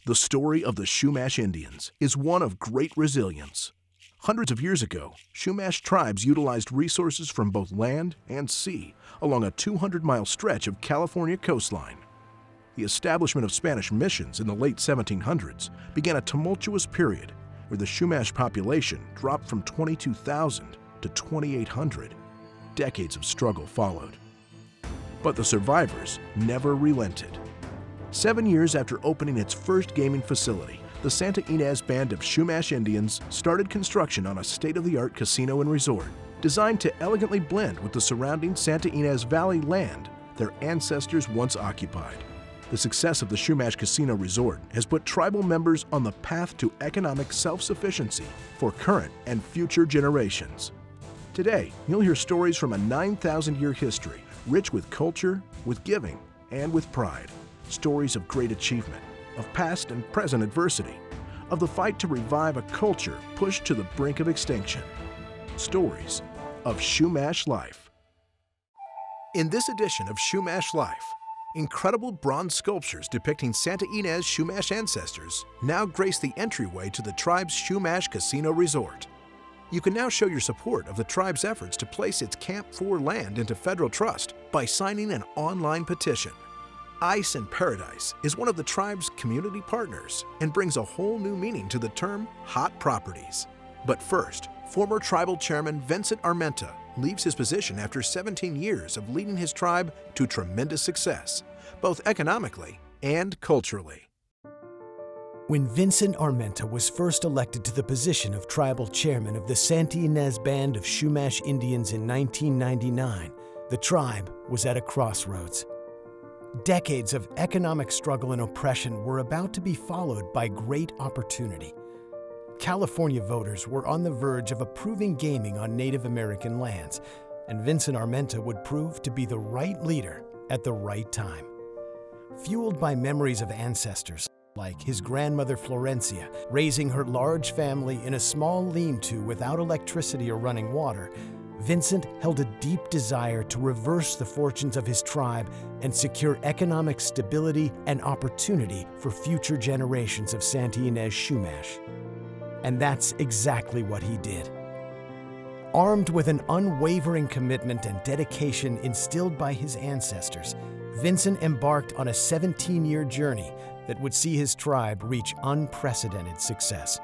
The story of the Chumash Indians is one of great resilience. Hundreds of years ago, Chumash tribes utilized resources from both land and sea along a 200-mile stretch of California coastline. The establishment of Spanish missions in the late 1700s began a tumultuous period where the Chumash population dropped from 22,000 to 2,800. Decades of struggle followed. But the survivors never relented. 7 years after opening its first gaming facility, the Santa Ynez Band of Chumash Indians started construction on a state-of-the-art casino and resort designed to elegantly blend with the surrounding Santa Ynez Valley land their ancestors once occupied. The success of the Chumash Casino Resort has put tribal members on the path to economic self-sufficiency for current and future generations. Today, you'll hear stories from a 9,000-year history, rich with culture, with giving, and with pride. Stories of great achievement, of past and present adversity, of the fight to revive a culture pushed to the brink of extinction. Stories of Chumash life. In this edition of Chumash Life, incredible bronze sculptures depicting Santa Ynez Chumash ancestors now grace the entryway to the tribe's Chumash Casino Resort. You can now show your support of the tribe's efforts to place its Camp 4 land into federal trust by signing an online petition. Ice and Paradise is one of the tribe's community partners and brings a whole new meaning to the term hot properties. But first, former tribal chairman Vincent Armenta leaves his position after 17 years of leading his tribe to tremendous success, both economically and culturally. When Vincent Armenta was first elected to the position of tribal chairman of the Santa Ynez Band of Chumash Indians in 1999, the tribe was at a crossroads. Decades of economic struggle and oppression were about to be followed by great opportunity. California voters were on the verge of approving gaming on Native American lands, and Vincent Armenta would prove to be the right leader at the right time. Fueled by memories of ancestors, like his grandmother Florencia raising her large family in a small lean-to without electricity or running water, Vincent held a deep desire to reverse the fortunes of his tribe and secure economic stability and opportunity for future generations of Santa Ynez Chumash. And that's exactly what he did. Armed with an unwavering commitment and dedication instilled by his ancestors, Vincent embarked on a 17-year journey that would see his tribe reach unprecedented success.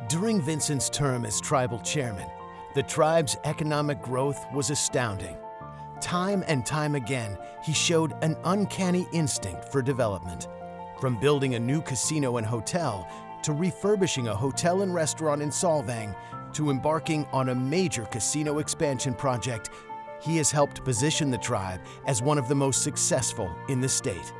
During Vincent's term as tribal chairman, the tribe's economic growth was astounding. Time and time again, he showed an uncanny instinct for development. From building a new casino and hotel, to refurbishing a hotel and restaurant in Solvang, to embarking on a major casino expansion project, he has helped position the tribe as one of the most successful in the state.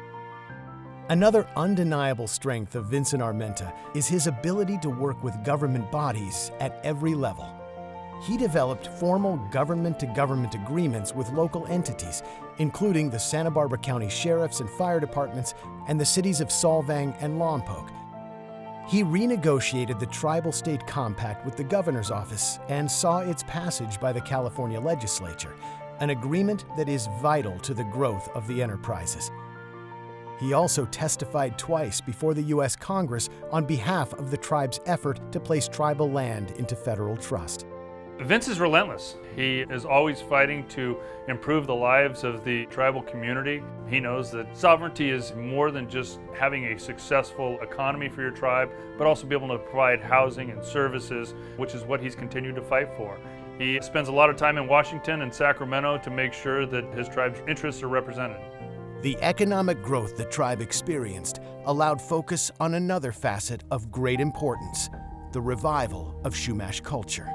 Another undeniable strength of Vincent Armenta is his ability to work with government bodies at every level. He developed formal government-to-government agreements with local entities, including the Santa Barbara County Sheriffs and Fire Departments and the cities of Solvang and Lompoc. He renegotiated the Tribal State Compact with the Governor's Office and saw its passage by the California Legislature, an agreement that is vital to the growth of the enterprises. He also testified twice before the U.S. Congress on behalf of the tribe's effort to place tribal land into federal trust. Vince is relentless. He is always fighting to improve the lives of the tribal community. He knows that sovereignty is more than just having a successful economy for your tribe, but also be able to provide housing and services, which is what he's continued to fight for. He spends a lot of time in Washington and Sacramento to make sure that his tribe's interests are represented. The economic growth the tribe experienced allowed focus on another facet of great importance, the revival of Chumash culture.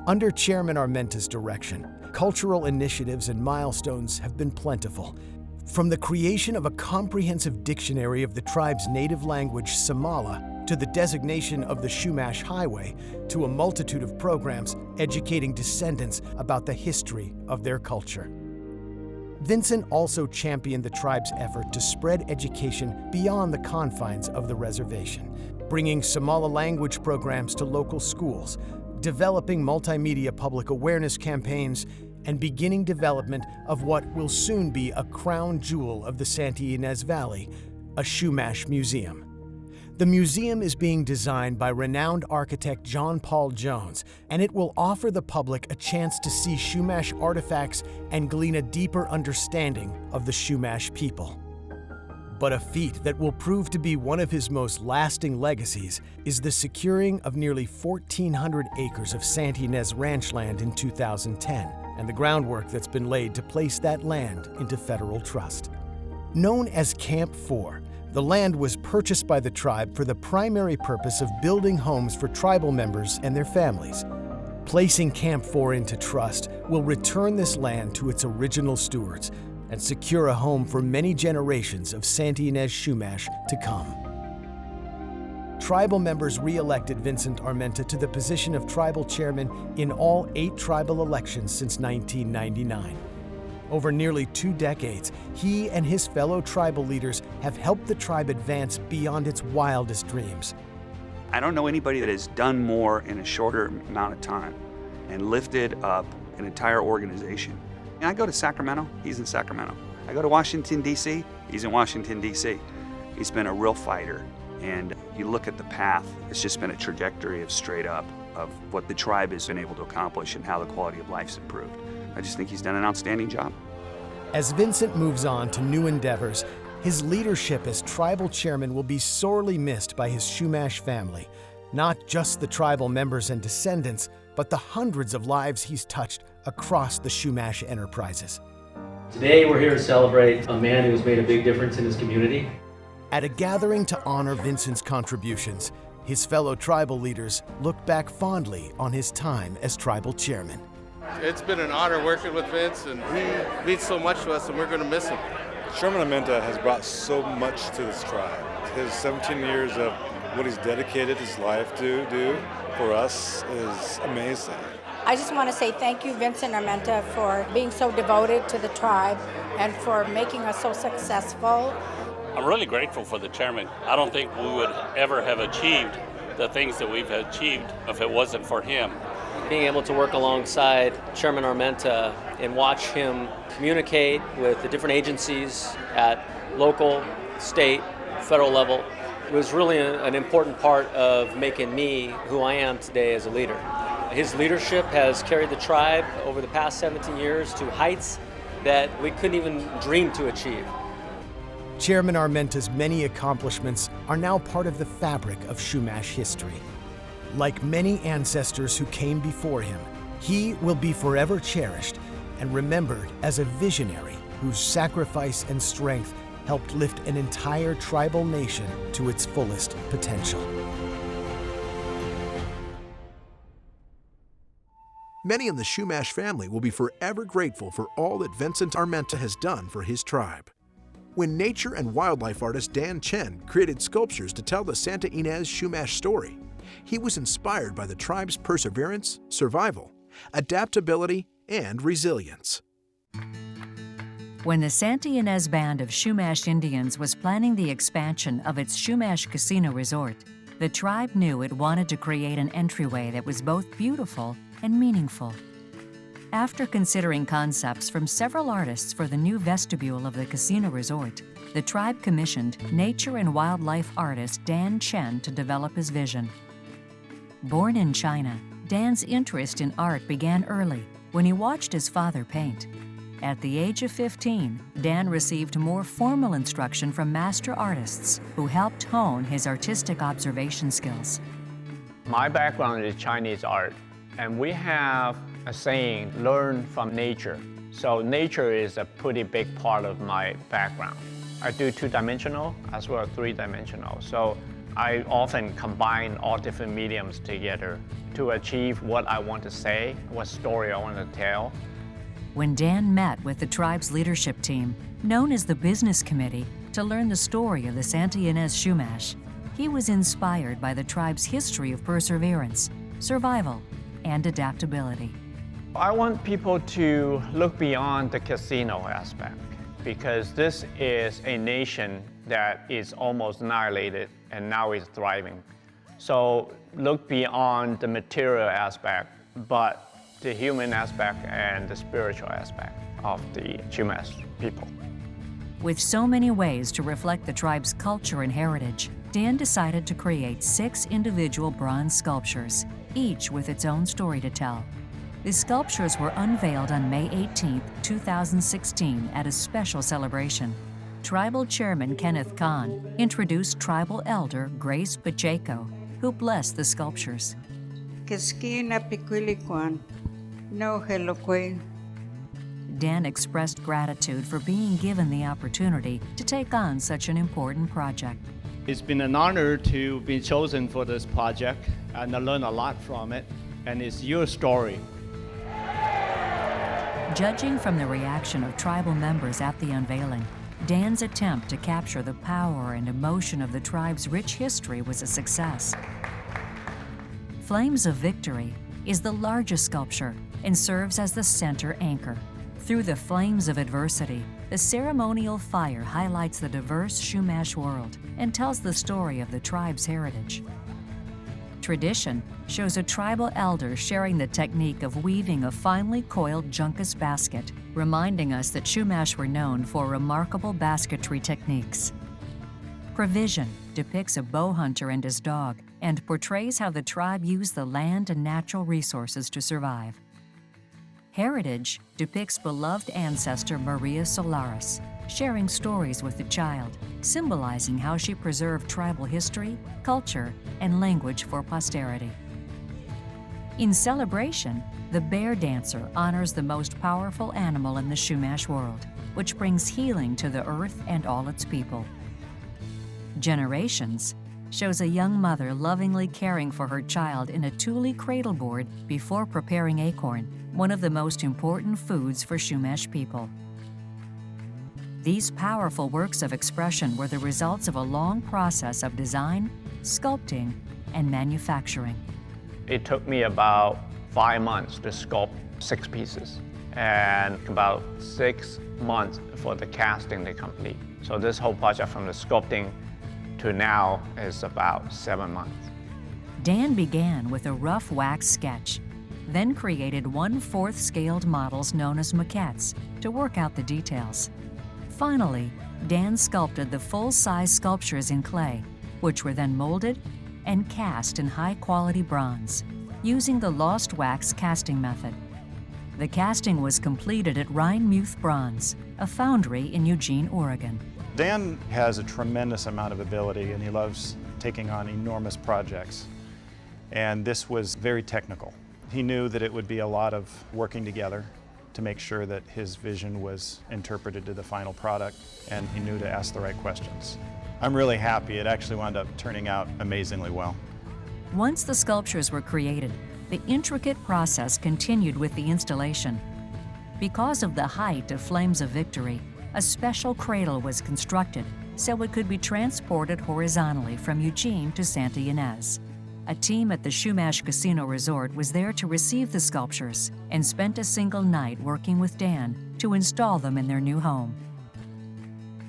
Under Chairman Armenta's direction, cultural initiatives and milestones have been plentiful. From the creation of a comprehensive dictionary of the tribe's native language, Samala, to the designation of the Chumash Highway, to a multitude of programs educating descendants about the history of their culture. Vincent also championed the tribe's effort to spread education beyond the confines of the reservation, bringing Samala language programs to local schools, developing multimedia public awareness campaigns, and beginning development of what will soon be a crown jewel of the Santa Ynez Valley, a Chumash museum. The museum is being designed by renowned architect John Paul Jones, and it will offer the public a chance to see Chumash artifacts and glean a deeper understanding of the Chumash people. But a feat that will prove to be one of his most lasting legacies is the securing of nearly 1,400 acres of Santa Ynez ranch land in 2010, and the groundwork that's been laid to place that land into federal trust. Known as Camp 4, the land was purchased by the tribe for the primary purpose of building homes for tribal members and their families. Placing Camp 4 into trust will return this land to its original stewards and secure a home for many generations of Santa Ynez Chumash to come. Tribal members re-elected Vincent Armenta to the position of tribal chairman in all 8 tribal elections since 1999. Over nearly 2 decades, he and his fellow tribal leaders have helped the tribe advance beyond its wildest dreams. I don't know anybody that has done more in a shorter amount of time and lifted up an entire organization. And I go to Sacramento, he's in Sacramento. I go to Washington, D.C., he's in Washington, D.C. He's been a real fighter. And you look at the path, it's just been a trajectory of straight up of what the tribe has been able to accomplish and how the quality of life's improved. I just think he's done an outstanding job. As Vincent moves on to new endeavors, his leadership as tribal chairman will be sorely missed by his Chumash family. Not just the tribal members and descendants, but the hundreds of lives he's touched across the Chumash enterprises. Today we're here to celebrate a man who's made a big difference in his community. At a gathering to honor Vincent's contributions, his fellow tribal leaders look back fondly on his time as tribal chairman. It's been an honor working with Vince, and he means so much to us, and we're going to miss him. Chairman Armenta has brought so much to this tribe. His 17 years of what he's dedicated his life to do for us is amazing. I just want to say thank you, Vincent Armenta, for being so devoted to the tribe and for making us so successful. I'm really grateful for the chairman. I don't think we would ever have achieved the things that we've achieved if it wasn't for him. Being able to work alongside Chairman Armenta and watch him communicate with the different agencies at local, state, federal level was really an important part of making me who I am today as a leader. His leadership has carried the tribe over the past 17 years to heights that we couldn't even dream to achieve. Chairman Armenta's many accomplishments are now part of the fabric of Chumash history. Like many ancestors who came before him, he will be forever cherished and remembered as a visionary whose sacrifice and strength helped lift an entire tribal nation to its fullest potential. Many in the Chumash family will be forever grateful for all that Vincent Armenta has done for his tribe. When nature and wildlife artist Chen created sculptures to tell the Santa Ynez Chumash story, he was inspired by the tribe's perseverance, survival, adaptability, and resilience. When the Santa Ynez Band of Chumash Indians was planning the expansion of its Chumash Casino Resort, the tribe knew it wanted to create an entryway that was both beautiful and meaningful. After considering concepts from several artists for the new vestibule of the casino resort, the tribe commissioned nature and wildlife artist Chen to develop his vision. Born in China, Dan's interest in art began early when he watched his father paint. At the age of 15, Dan received more formal instruction from master artists who helped hone his artistic observation skills. My background is Chinese art, and we have a saying, learn from nature. So nature is a pretty big part of my background. I do 2-dimensional as well as 3-dimensional. So I often combine all different mediums together to achieve what I want to say, what story I want to tell. When Dan met with the tribe's leadership team, known as the Business Committee, to learn the story of the Santa Ynez Chumash, he was inspired by the tribe's history of perseverance, survival, and adaptability. I want people to look beyond the casino aspect, because this is a nation that is almost annihilated and now is thriving. So look beyond the material aspect, but the human aspect and the spiritual aspect of the Chumash people. With so many ways to reflect the tribe's culture and heritage, Dan decided to create 6 individual bronze sculptures, each with its own story to tell. The sculptures were unveiled on May 18, 2016 at a special celebration. Tribal Chairman Kenneth Kahn introduced Tribal Elder Grace Pacheco, who blessed the sculptures. Dan expressed gratitude for being given the opportunity to take on such an important project. It's been an honor to be chosen for this project, and I learned a lot from it, and it's your story. Judging from the reaction of tribal members at the unveiling, Dan's attempt to capture the power and emotion of the tribe's rich history was a success. Flames of Victory is the largest sculpture and serves as the center anchor. Through the flames of adversity, the ceremonial fire highlights the diverse Chumash world and tells the story of the tribe's heritage. Tradition shows a tribal elder sharing the technique of weaving a finely coiled junkus basket, reminding us that Chumash were known for remarkable basketry techniques. Provision depicts a bow hunter and his dog and portrays how the tribe used the land and natural resources to survive. Heritage depicts beloved ancestor Maria Solaris, sharing stories with the child, symbolizing how she preserved tribal history, culture, and language for posterity. In celebration, the bear dancer honors the most powerful animal in the Chumash world, which brings healing to the earth and all its people. Generations shows a young mother lovingly caring for her child in a tule cradle board before preparing acorn, one of the most important foods for Chumash people. These powerful works of expression were the results of a long process of design, sculpting, and manufacturing. It took me about 5 months to sculpt 6 pieces and about 6 months for the casting to complete. So this whole project from the sculpting to now is about 7 months. Dan began with a rough wax sketch, then created 1/4 scaled models known as maquettes to work out the details. Finally, Dan sculpted the full-size sculptures in clay, which were then molded and cast in high-quality bronze, using the lost wax casting method. The casting was completed at Rheinmuth Bronze, a foundry in Eugene, Oregon. Dan has a tremendous amount of ability and he loves taking on enormous projects. And this was very technical. He knew that it would be a lot of working together to make sure that his vision was interpreted to the final product, and he knew to ask the right questions. I'm really happy. It actually wound up turning out amazingly well. Once the sculptures were created, the intricate process continued with the installation. Because of the height of Flames of Victory, a special cradle was constructed so it could be transported horizontally from Eugene to Santa Ynez. A team at the Chumash Casino Resort was there to receive the sculptures and spent a single night working with Dan to install them in their new home.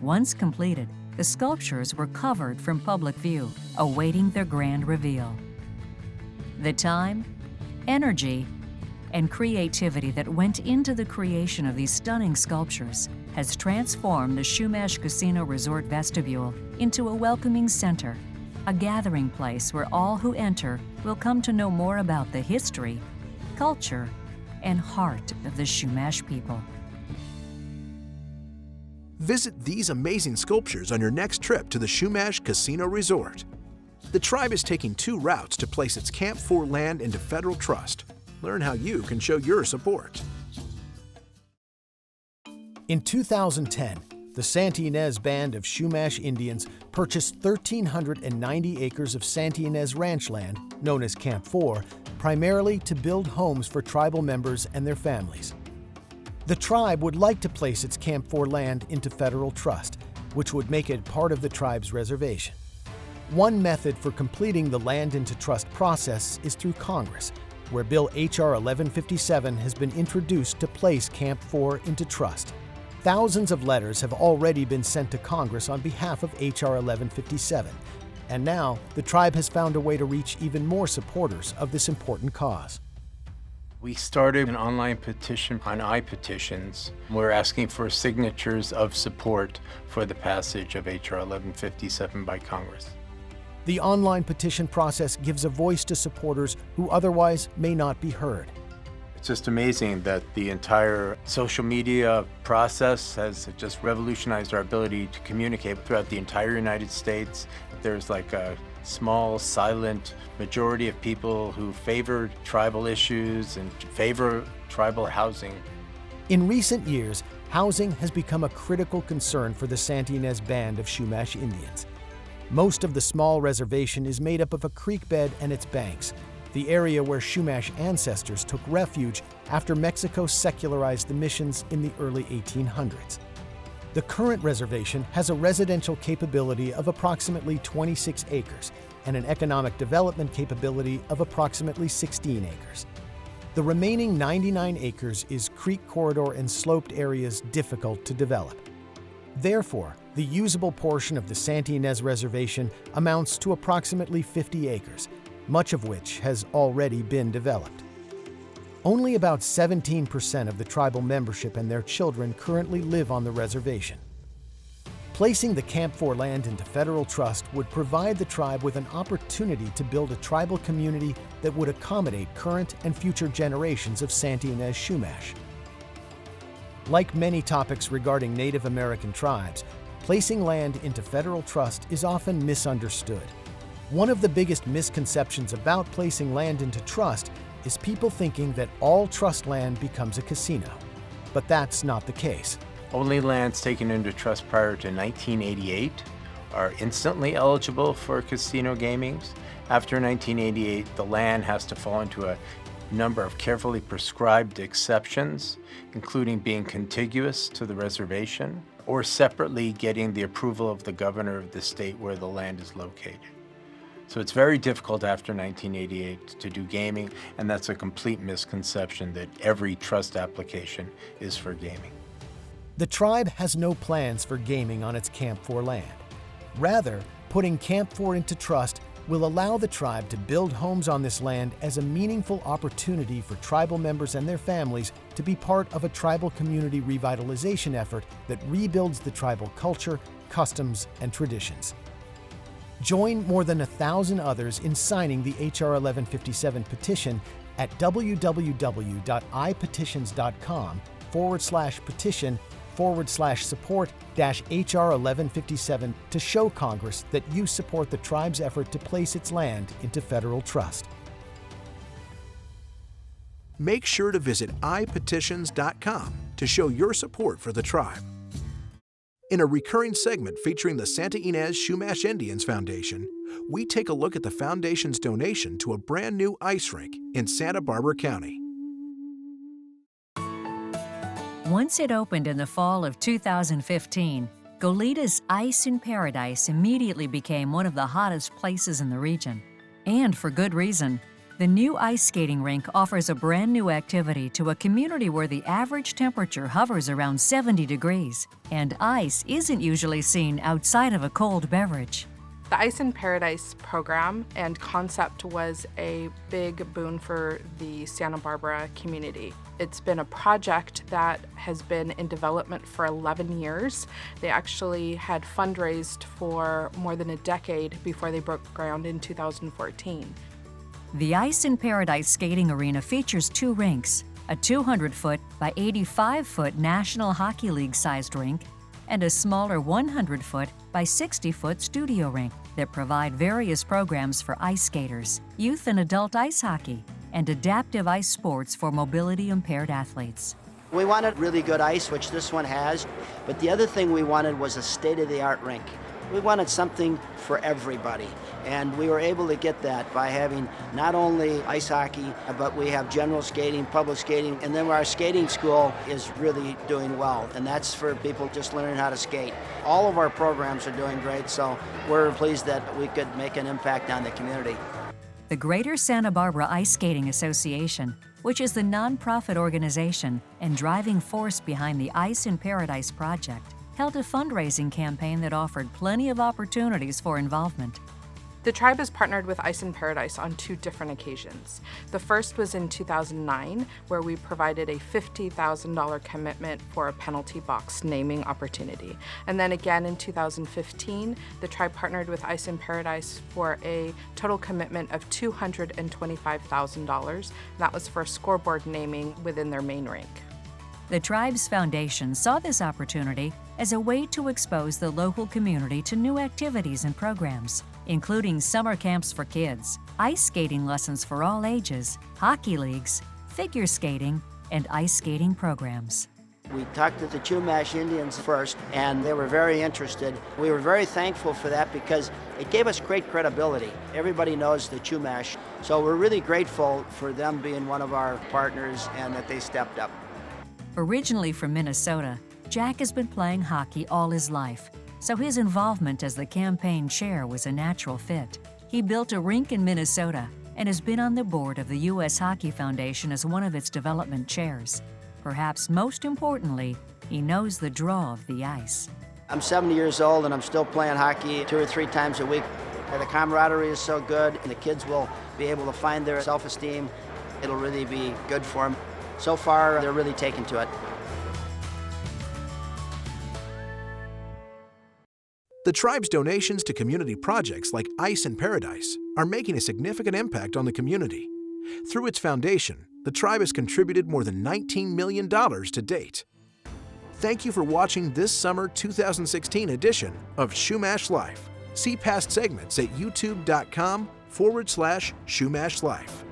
Once completed, the sculptures were covered from public view, awaiting their grand reveal. The time, energy, and creativity that went into the creation of these stunning sculptures has transformed the Chumash Casino Resort vestibule into a welcoming center, a gathering place where all who enter will come to know more about the history, culture, and heart of the Chumash people. Visit these amazing sculptures on your next trip to the Chumash Casino Resort. The tribe is taking 2 routes to place its Camp 4 land into federal trust. Learn how you can show your support. In 2010, the Santa Ynez Band of Chumash Indians purchased 1,390 acres of Santa Ynez ranch land, known as Camp 4, primarily to build homes for tribal members and their families. The tribe would like to place its Camp 4 land into federal trust, which would make it part of the tribe's reservation. One method for completing the land into trust process is through Congress, where Bill H.R. 1157 has been introduced to place Camp 4 into trust. Thousands of letters have already been sent to Congress on behalf of H.R. 1157, and now the tribe has found a way to reach even more supporters of this important cause. We started an online petition on iPetitions. We're asking for signatures of support for the passage of H.R. 1157 by Congress. The online petition process gives a voice to supporters who otherwise may not be heard. It's just amazing that the entire social media process has just revolutionized our ability to communicate throughout the entire United States. There's like a small, silent majority of people who favor tribal issues and favor tribal housing. In recent years, housing has become a critical concern for the Santa Ynez Band of Chumash Indians. Most of the small reservation is made up of a creek bed and its banks, the area where Chumash ancestors took refuge after Mexico secularized the missions in the early 1800s. The current reservation has a residential capability of approximately 26 acres and an economic development capability of approximately 16 acres. The remaining 99 acres is creek corridor and sloped areas difficult to develop. Therefore, the usable portion of the Santa Ynez Reservation amounts to approximately 50 acres, much of which has already been developed. Only about 17% of the tribal membership and their children currently live on the reservation. Placing the Camp 4 land into federal trust would provide the tribe with an opportunity to build a tribal community that would accommodate current and future generations of Santa Ynez Chumash. Like many topics regarding Native American tribes, placing land into federal trust is often misunderstood. One of the biggest misconceptions about placing land into trust is people thinking that all trust land becomes a casino. But that's not the case. Only lands taken into trust prior to 1988 are instantly eligible for casino gaming. After 1988, the land has to fall into a number of carefully prescribed exceptions, including being contiguous to the reservation or separately getting the approval of the governor of the state where the land is located. So it's very difficult after 1988 to do gaming, and that's a complete misconception that every trust application is for gaming. The tribe has no plans for gaming on its Camp 4 land. Rather, putting Camp 4 into trust will allow the tribe to build homes on this land as a meaningful opportunity for tribal members and their families to be part of a tribal community revitalization effort that rebuilds the tribal culture, customs, and traditions. Join more than 1,000 others in signing the H.R. 1157 petition at www.ipetitions.com/petition/support-HR 1157 to show Congress that you support the tribe's effort to place its land into federal trust. Make sure to visit ipetitions.com to show your support for the tribe. In a recurring segment featuring the Santa Ynez Chumash Indians Foundation, we take a look at the foundation's donation to a brand new ice rink in Santa Barbara County. Once it opened in the fall of 2015, Goleta's Ice in Paradise immediately became one of the hottest places in the region. And for good reason. The new ice skating rink offers a brand new activity to a community where the average temperature hovers around 70 degrees, and ice isn't usually seen outside of a cold beverage. The Ice in Paradise program and concept was a big boon for the Santa Barbara community. It's been a project that has been in development for 11 years. They actually had fundraised for more than a decade before they broke ground in 2014. The Ice in Paradise skating arena features 2 rinks, a 200-foot by 85-foot National Hockey League-sized rink, and a smaller 100-foot by 60-foot studio rink that provide various programs for ice skaters, youth and adult ice hockey, and adaptive ice sports for mobility-impaired athletes. We wanted really good ice, which this one has, but the other thing we wanted was a state-of-the-art rink. We wanted something for everybody, and we were able to get that by having not only ice hockey, but we have general skating, public skating, and then our skating school is really doing well, and that's for people just learning how to skate. All of our programs are doing great, so we're pleased that we could make an impact on the community. The Greater Santa Barbara Ice Skating Association, which is the nonprofit organization and driving force behind the Ice in Paradise project, held a fundraising campaign that offered plenty of opportunities for involvement. The tribe has partnered with Ice in Paradise on 2 different occasions. The first was in 2009, where we provided a $50,000 commitment for a penalty box naming opportunity. And then again in 2015, the tribe partnered with Ice in Paradise for a total commitment of $225,000. That was for scoreboard naming within their main rink. The tribe's foundation saw this opportunity as a way to expose the local community to new activities and programs, including summer camps for kids, ice skating lessons for all ages, hockey leagues, figure skating, and ice skating programs. We talked to the Chumash Indians first, and they were very interested. We were very thankful for that because it gave us great credibility. Everybody knows the Chumash, so we're really grateful for them being one of our partners and that they stepped up. Originally from Minnesota, Jack has been playing hockey all his life, so his involvement as the campaign chair was a natural fit. He built a rink in Minnesota and has been on the board of the U.S. Hockey Foundation as one of its development chairs. Perhaps most importantly, he knows the draw of the ice. I'm 70 years old and I'm still playing hockey 2 or 3 times a week. And the camaraderie is so good, and the kids will be able to find their self-esteem. It'll really be good for them. So far, they're really taken to it. The tribe's donations to community projects like Ice in Paradise are making a significant impact on the community. Through its foundation, the tribe has contributed more than $19 million to date. Thank you for watching this summer 2016 edition of Chumash Life. See past segments at youtube.com/Chumash Life.